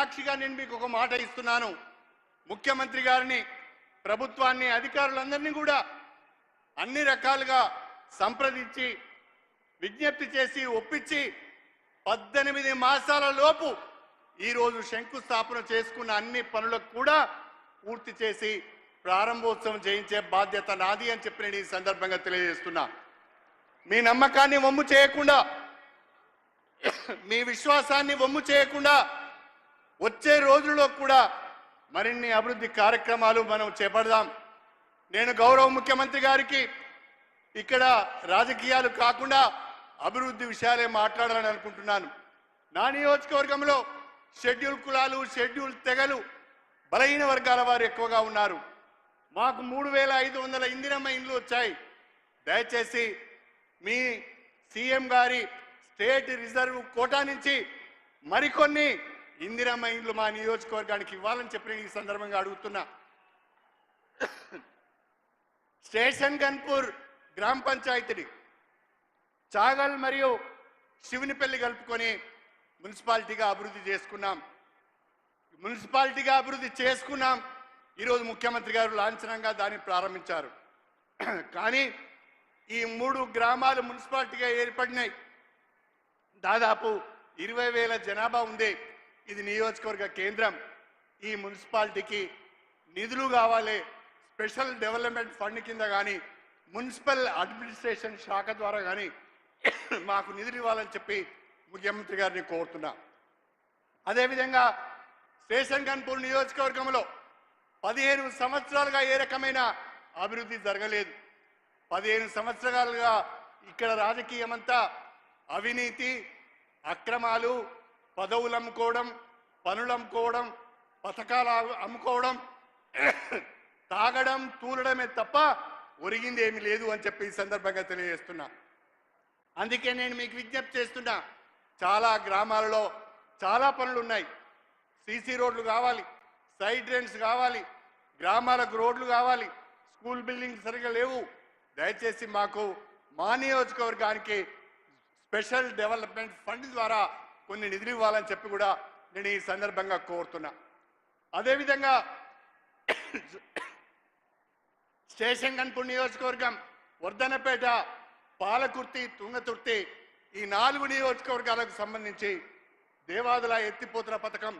సాక్షిగా నేను మీకు ఒక మాట ఇస్తున్నాను. ముఖ్యమంత్రి గారిని, ప్రభుత్వాన్ని, అధికారులందరినీ కూడా అన్ని రకాలుగా సంప్రదించి విజ్ఞప్తి చేసి ఒప్పించి 18 మాసాల లోపు ఈరోజు శంకుస్థాపన చేసుకున్న అన్ని పనులకు కూడా పూర్తి చేసి ప్రారంభోత్సవం చేయించే బాధ్యత నాది అని చెప్పి నేను ఈ సందర్భంగా తెలియజేస్తున్నా. మీ నమ్మకాన్ని వమ్ము చేయకుండా, మీ విశ్వాసాన్ని వమ్ము చేయకుండా వచ్చే రోజుల్లో కూడా మరిన్ని అభివృద్ధి కార్యక్రమాలు మనం చేపడదాం. నేను గౌరవ ముఖ్యమంత్రి గారికి ఇక్కడ రాజకీయాలు కాకుండా అభివృద్ధి విషయాలే మాట్లాడాలని అనుకుంటున్నాను. నా నియోజకవర్గంలో షెడ్యూల్ కులాలు, షెడ్యూల్ తెగలు, బలహీన వర్గాల వారు ఎక్కువగా ఉన్నారు. మాకు 3500 ఇందిరమ్మ ఇండ్లు వచ్చాయి. దయచేసి మీ సీఎం గారి స్టేట్ రిజర్వ్ కోటా నుంచి మరికొన్ని ఇందిరమ్మ ఇండ్లు మా నియోజకవర్గానికి ఇవ్వాలని చెప్పి ఈ సందర్భంగా అడుగుతున్నా. స్టేషన్ గన్పూర్ గ్రామ పంచాయతీ చాగల్ మరియు శివునిపల్లి కలుపుకొని మున్సిపాలిటీగా అభివృద్ధి చేసుకున్నాం. ఈరోజు ముఖ్యమంత్రి గారు లాంఛనంగా దాన్ని ప్రారంభించారు. కానీ ఈ 3 గ్రామాలు మున్సిపాలిటీగా ఏర్పడినాయి. దాదాపు 20,000 జనాభా ఉంది. ఇది నియోజకవర్గ కేంద్రం. ఈ మున్సిపాలిటీకి నిధులు కావాలి. స్పెషల్ డెవలప్మెంట్ ఫండ్ కింద కానీ, మున్సిపల్ అడ్మినిస్ట్రేషన్ శాఖ ద్వారా కానీ మాకు నిధులు ఇవ్వాలని చెప్పి ముఖ్యమంత్రి గారిని కోరుతున్నా. అదేవిధంగా స్టేషన్ గన్పూర్ నియోజకవర్గంలో 15 సంవత్సరాలుగా ఏ రకమైన అభివృద్ధి జరగలేదు. 15 సంవత్సరాలుగా ఇక్కడ రాజకీయమంతా అవినీతి, అక్రమాలు, పదవులు అమ్ముకోవడం, పనులు అమ్ముకోవడం, పథకాలు అమ్ముకోవడం, తాగడం, తూలడమే తప్ప ఒరిగింది ఏమీ లేదు అని చెప్పి ఈ సందర్భంగా తెలియజేస్తున్నా. అందుకే నేను మీకు విజ్ఞప్తి చేస్తున్నా. చాలా గ్రామాలలో చాలా పనులు ఉన్నాయి. సీసీ రోడ్లు కావాలి, సైడ్ డ్రైన్స్ కావాలి, గ్రామాలకు రోడ్లు కావాలి, స్కూల్ బిల్డింగ్స్ సరిగా లేవు. దయచేసి మాకు మా నియోజకవర్గానికి స్పెషల్ డెవలప్మెంట్ ఫండ్ ద్వారా కొన్ని నిధులు ఇవ్వాలని చెప్పి కూడా నేను ఈ సందర్భంగా కోరుతున్నా. అదేవిధంగా స్టేషన్ గన్పూర్ నియోజకవర్గం, వర్ధనపేట, పాలకుర్తి, తుంగతుర్తి ఈ 4 నియోజకవర్గాలకు సంబంధించి దేవాదుల ఎత్తిపోతల పథకం